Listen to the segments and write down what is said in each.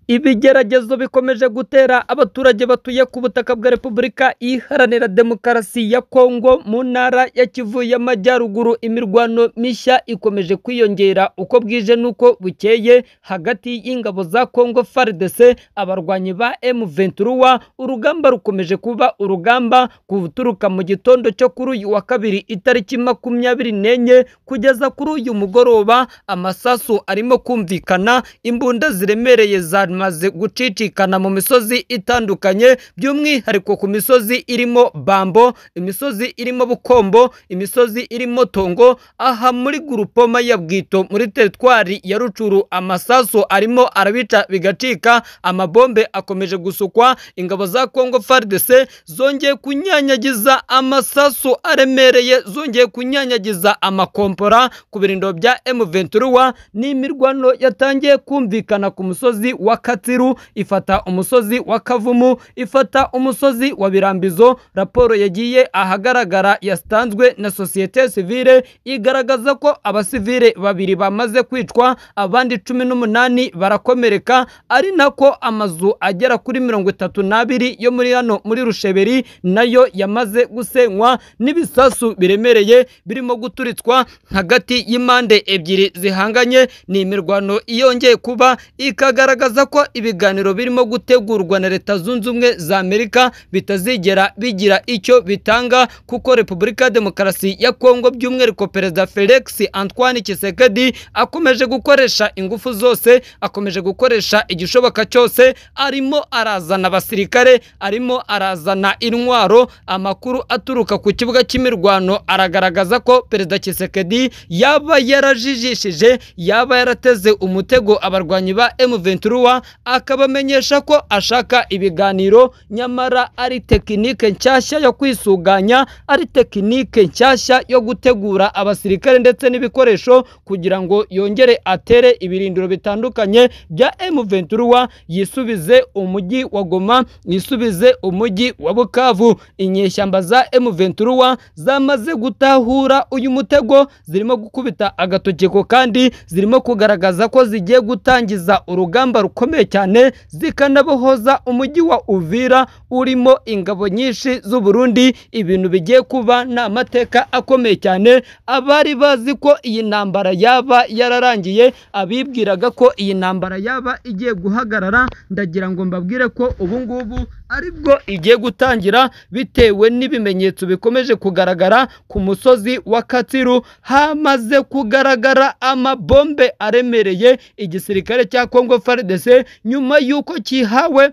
Ibigeragezo bikomeje gutera abaturage batuye ku butaka bwa Repubulika Iharanira Demokarasi ya Kongo mu ntara ya Kivu y'Amajyaruguru. Imirwano mishya ikomeje kwiyongera uko bwije nuko bukeye hagati y'ingabo za Kongo FARDC abarwanyi ba M23. Urugamba rukomeje kuba urugamba kuturuka mu gitondo cyo kuri uyu wa kabiri itariki 24 kugeza kuri uyu mugoroba. Amasasu arimo kumvikana, imbunda ziremereye maze gucicikana mu misozi itandukanye, by'umwihariko ku misozi irimo Bambo, imisozi irimo Bukombo, imisozi irimo Tongo. Aha muri Grupoma ya Bwito muri teritwari ya Rucuru amasasu arimo arabica bigacika, amabombe akomeje gusukwa. Ingabo za Kongo FARDC zongeye kunyanyagiza amasasu aremereye, zongeye kunyanyagiza amakompora ku birindiro bya M23. N'imirwano yatangiye kumvikana ku musozi wa Katsiru, ifata umusozi wa Kavumu, ifata umusozi wa Birambizo. Raporo yagiye ahagaragara yastanzwe na societe civile igaragaza ko abasivile babiri bamaze kwicwa, abandi 18 barakomereka, ari nako amazu agera kuri 32 yo muri hano muri Rusheberi nayo yamaze gusenywa, n'ibisasu biremereye birimo guturitswa hagati y'impande ebyiri zihanganye. Ni imirwano iyongeye kuba ikagaragaza ko ibiganiro birimo gutegurwa na Leta Zunze Ubumwe za Amerika bitazigera bigira icyo bitanga, kuko Repubulika ya Demokarasi ya Kongo by'umwihariko Perezida Felix Antoine Tshisekedi akomeje gukoresha ingufu zose, akomeje gukoresha igishoboka cyose, arimo arazana abasirikare, arimo arazana intwaro. Amakuru aturuka ku kibuga cy'imirwano aragaragaza ko Perezida Tshisekedi yaba yarajijishije, yaba yarateze umutego abarwanyi ba M23, akabamenyesha ko ashaka ibiganiro, nyamara ari tekinike nshyashya yo kwisuganya, ari tekinike nshyashya yo gutegura abasirikare ndetse n'ibikoresho kugira ngo yongere atere ibirindiro bitandukanye bya M23, yisubize umujyi wa Goma, yisubize umujyi wa Bukavu. Inyeshyamba za M23 zamaze gutahura uyu mutego, zirimo gukubita agatokeko kandi zirimo kugaragaza ko zigiye gutangiza urugamba rukomeye cyane, zikanabohoza umujyi wa Uvira urimo ingabo nyinshi z'u Burundi. Ibintu bigiye kuba na amateka akomeye cyane. Abari bazi ko iyi ntambara yaba yararangiye, abibwiraga ko iyi ntambara yaba igiye guhagarara, ndagira ngo mbabwire ko ubu ngubu aribwo igiye gutangira, bitewe n'ibimenyetso bikomeje kugaragara ku musozi wa Katsiru. Hamaze kugaragara amabombe aremereye. Igisirikare cya Kongo FARDC nyuma yuko kihawe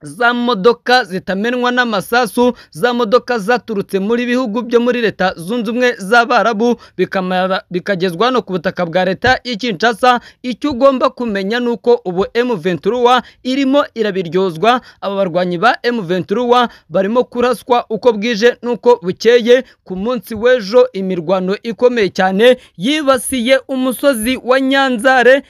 za modoka zitamenwa n'amasasu, za modoka zaturutse muri bihugu byo muri Leta Zunze Ubumwe z'Abarabu, bikagezwa no ku butaka bwa Leta y'Kinshasa. Icyo ugomba kumenya nuko ubu M23 irimo irabiryozwa. Aba barwanyi ba M23 barimo kuraswa uko bwije nuko bukeye. Ku munsi w'ejo imirwano ikomeye cyane yibasiye umusozi wa Nyanzare,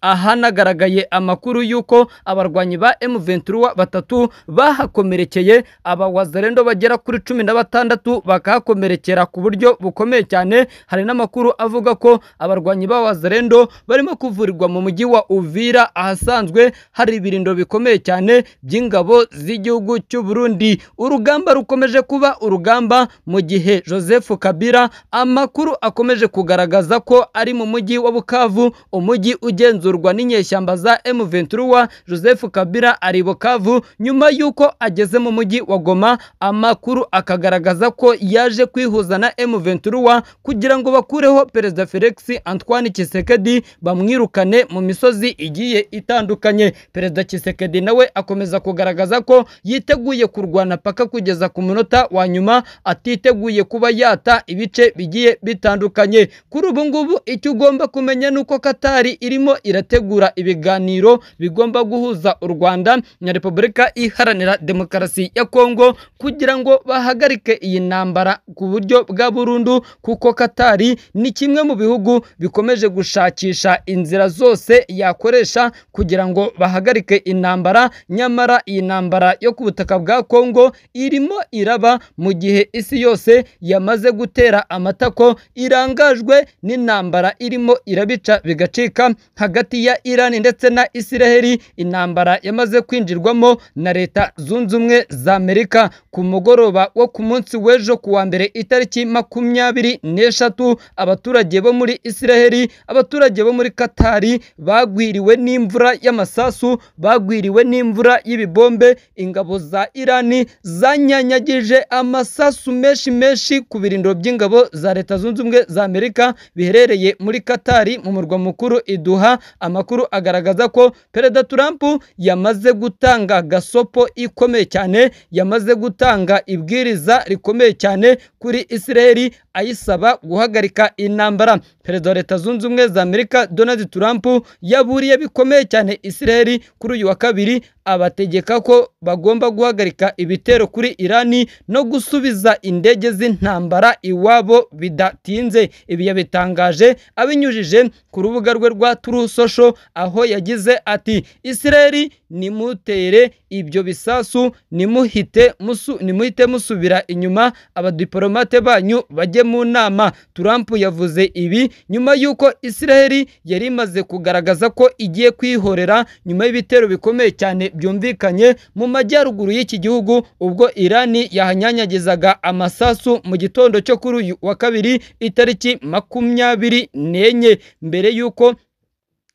ahanagaragaye amakuru yuko abarwanyi ba M23 batatu bahakomerekeye, abawazarendo bagera kuri 16 bakahakomerekera ku buryo bukomeye cyane. Hari n'amakuru avuga ko abarwanyi ba wazarendo barimo kuvurirwa mu mujyi wa Uvira, ahasanzwe hari ibirindo bikomeye cyane by'ingabo z'igihugu cy'u Burundi. Urugamba rukomeje kuba urugamba mu gihe Joseph Kabila amakuru akomeje kugaragaza ko ari mu mujyi wa Bukavu, umujyi ugenzurwa n'inyeshyamba za M23. Joseph Kabila ari Bukavu nyuma yuko ageze mu mujyi wa Goma. Amakuru akagaragaza ko yaje kwihuza na M23 kugira ngo bakureho Perezida Felix Antoine Tshisekedi, bamwirukane mu misozi igiye itandukanye. Perezida Tshisekedi nawe akomeza kugaragaza ko yiteguye kurwana paka kugeza ku munota wa nyuma, atiteguye kuba yata ibice bigiye bitandukanye. Kuri ubu ngubu icyo ugomba kumenya nuko Katari irimo irategura ibiganiro bigomba guhuza u Rwanda na Repubulika Iharanira Demokarasi ya Kongo kugira ngo bahagarike iyi ntambara ku buryo bwa burundu, kuko Katari ni kimwe mu bihugu bikomeje gushakisha inzira zose yakoresha kugira ngo bahagarike intambara. Nyamara iyi ntambara yo ku butaka bwa Kongo irimo iraba mu gihe isi yose yamaze gutera amatako, irangajwe n'intambara irimo irabica bigacika hagati ya Iran ndetse na Israeli, intambara yamaze kwinjirwamo na Leta Zunze Ubumwe za Amerika. Ku mugoroba wo ku munsi w'ejo ku wa mbere itariki 23, abaturage bo muri Israeli, abaturage bo muri Katari bagwiriwe n'imvura y'amasasu, bagwiriwe n'imvura y'ibibombe. Ingabo za Irani zanyanyagije amasasu menshi ku birindiro by'ingabo za Leta Zunze Ubumwe za Amerika biherereye muri Katari mu murwa mukuru Iduha. Amakuru agaragaza ko Perezida Trump yamaze gutanga gasopo ikomeye cyane, yamaze gutanga ibwiriza rikomeye cyane kuri Israeli ayisaba guhagarika intambara. Perezida wa Leta Zunze Ubumwe za Amerika Donald Trump yaburiye bikomeye cyane Israeli kuri uyu wa kabiri, abategeka ko bagomba guhagarika ibitero kuri Irani no gusubiza indege z'intambara iwabo bidatinze. Ibi yabitangaje abinyujije ku rubuga rwe rwa Truth Social, aho yagize ati Israeli nimutere ibyo bisasu, nimuhite musubira inyuma, abadiplomate banyu bajye mu nama. Trump yavuze ibi nyuma y'uko Israeli yari imaze kugaragaza ko igiye kwihorera nyuma y'ibitero bikomeye cyane byumvikanye mu majyaruguru y'iki gihugu, ubwo Irani yahanyanyagizaga amasasu mu gitondo cyo kuri uyu wa kabiri itariki 24. Mbere y'uko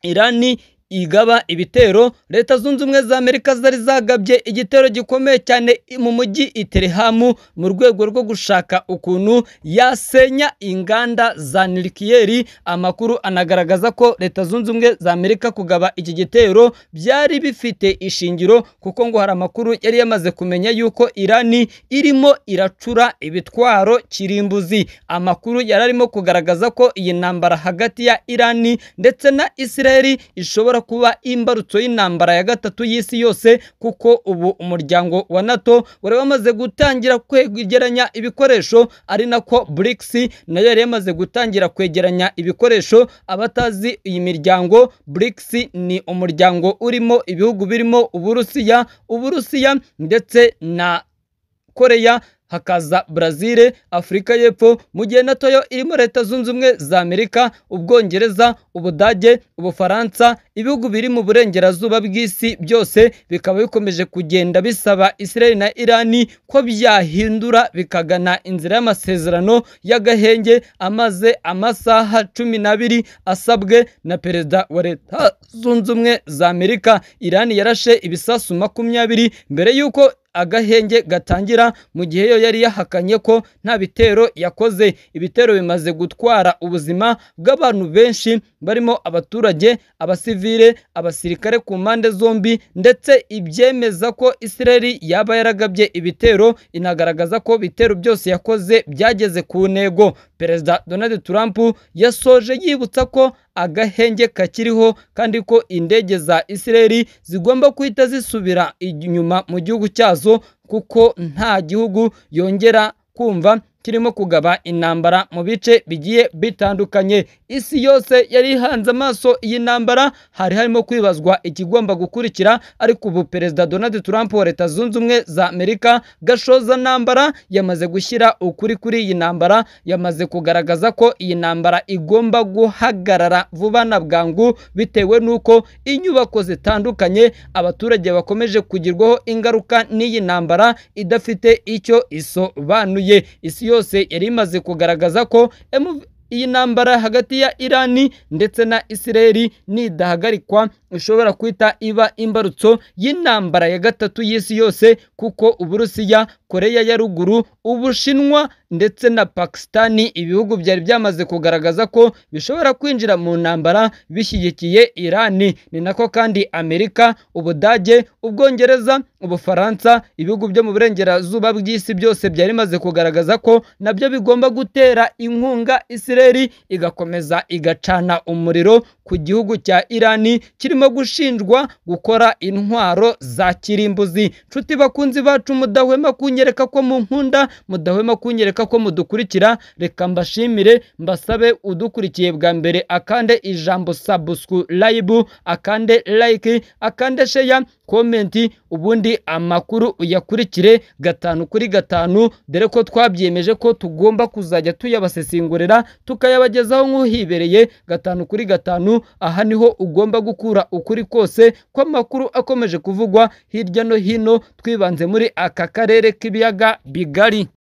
Irani igaba ibitero, Leta Zunze Ubumwe za Amerika zari zagabye igitero gikomeye cyane mu mujyi Iterehamu mu rwego rwo gushaka ukuntu yasenya inganda za nucleaire. Amakuru anagaragaza ko Leta Zunze Ubumwe za Amerika kugaba iki gitero byari bifite ishingiro, kuko ngo hari amakuru yari yamaze kumenya yuko Irani irimo iracura ibitwaro kirimbuzi. Amakuru yararimo kugaragaza ko iyi ntambara hagati ya Irani ndetse na Israeli ishobora kuba imbarutso y'intambara ya gatatu y'isi yose, kuko ubu umuryango wa NATO wari wamaze gutangira kwegeranya ibikoresho, ari nako BRICS nayo yari yamaze gutangira kwegeranya ibikoresho. Abatazi iyi miryango, BRICS ni umuryango urimo ibihugu birimo Uburusiya ndetse na Korea, hakaza Brazil, Afurika y'Epfo, mu gihe NATO yo irimo Leta Zunze Ubumwe za Amerika, Ubwongereza, Ubudage, Ubufaransa. Ibihugu biri mu burengerazuba bw'isi byose bikaba bikomeje kugenda bisaba Israeli na Irani ko byahindura bikagana inzira y'amasezerano y'agahenge, amaze amasaha 12 asabwe na Perezida wa Leta Zunze Ubumwe za Amerika. Irani yarashe ibisasu 20 mbere y'uko agahenge gatangira, mu gihe yo yari yahakanye ko nta bitero yakoze. Ibitero bimaze gutwara ubuzima bw'abantu benshi, barimo abaturage, abasivile, abasirikare ku mpande zombi, ndetse ibyemeza ko Israeli yaba yaragabye ibitero inagaragaza ko ibitero byose yakoze byageze ku ntego. Perezida Donald Trump yasoje yibutsa ko agahenge kakiriho kandi ko indege za Israeli zigomba kuhita zisubira inyuma mu gihugu cyazo, kuko nta gihugu yongera kumva kirimo kugaba intambara mu bice bigiye bitandukanye. Isi yose yari ihanze amaso iyi ntambara, hari harimo kwibazwa ikigomba gukurikira, ariko ubu Perezida Donald Trump wa Leta Zunze Ubumwe za Amerika gashoza ntambara yamaze gushyira ukuri kuri iyi ntambara, yamaze kugaragaza ko iyi ntambara igomba guhagarara vuba na bwangu, bitewe n'uko inyubako zitandukanye abaturage bakomeje kugirwaho ingaruka n'iyi ntambara idafite icyo isobanuye. Isi yose yari imaze kugaragaza ko iyi ntambara hagati ya Irani ndetse na Israeli nidahagarikwa ishobora kwita iba imbarutso y'intambara ya gatatu y'isi yose, kuko Uburusiya, Korea ya ruguru, Ubushinwa ndetse na Pakistani, ibihugu byari byamaze kugaragaza ko bishobora kwinjira mu ntambara bishyigikiye Irani. Ni nako kandi Amerika, Ubudage, Ubwongereza, Ubufaransa, ibihugu byo mu burengerazuba bw'isi byose byari bimaze kugaragaza ko nabyo bigomba gutera inkunga Isiraheli igakomeza igacana umuriro ku gihugu cya Irani kirimo gushinjwa gukora intwaro za kirimbuzi. Nshuti bakunzi bacu, mudahwema kunyereka ko munkunda, mudahwema kunyereka ko mudukurikira, reka mbashimire, mbasabe udukurikiye bwa mbere akande ijambo subscribe, akande like, akande share, komenti, ubundi amakuru uyakurikire 5 kuri 5, dore ko twabyemeje ko tugomba kuzajya tuyabasesengurira tukayabagezaho nk'uhibereye 5 kuri 5. Aha niho ugomba gukura ukuri kose kw'amakuru akomeje kuvugwa hirya no hino, twibanze muri aka karere k'ibiyaga bigari.